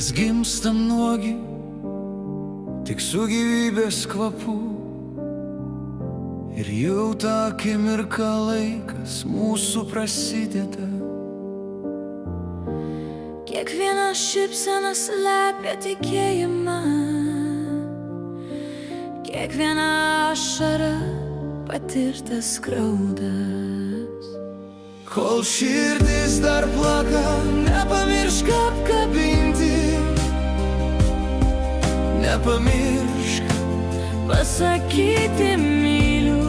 Mes gimstam nuogi, tik su gyvybės kvapu, ir jau tą akimirką laikas mūsų prasideda. Kiekviena šypsena slepia tikėjimą, kiekviena ašara patirtas graudas. Kol širdis dar plaka, nepamiršk apkabinti, nepamiršk pasakyti myliu.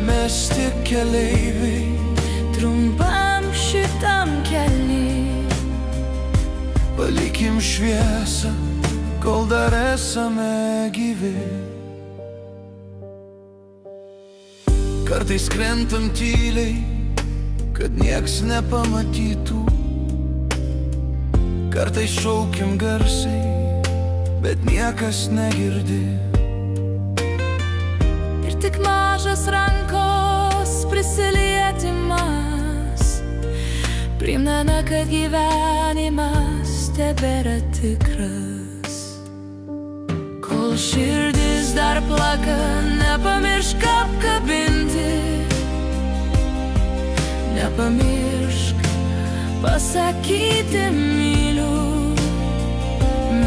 Mes tik keleiviai Trumpam šitam kely, palikim šviesą, kol dar esame gyvi. Kartais krentam tyliai, kad nieks nepamatytų. Kartais šaukim garsiai, bet niekas negirdi. ir tik mažas rankos prisilietimas primena, kad gyvenimas tebėra tikras. Kol širdis dar plaka, nepamiršk apkabinti, nepamiršk pasakyti myliu.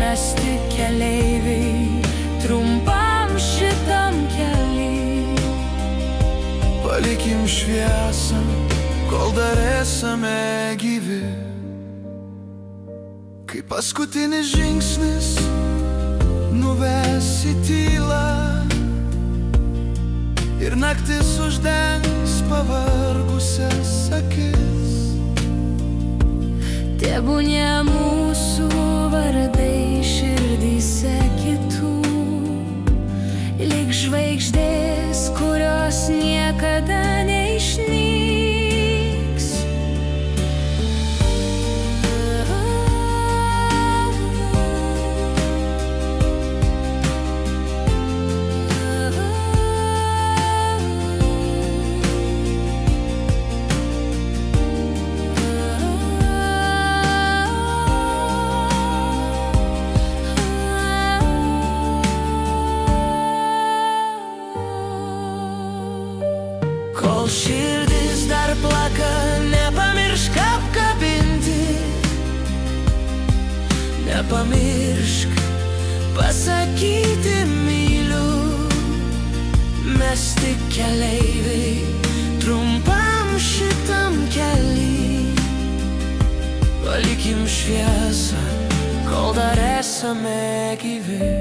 Mes tik keleiviai trumpam šitam kely, palikim šviesą, kol dar esame gyvi. Kai paskutinis žingsnis nuves į tylą ir naktis uždengs pavargusias akis, tebūnie mūsų vardai širdyse kitų, lyg žvaigždės, kurios niekada neišnyks. Kol širdis dar plaka, nepamiršk apkabinti, nepamiršk pasakyti myliu. Mes tik keleiviai trumpam šitam kely, palikim šviesą, kol dar esame gyvi.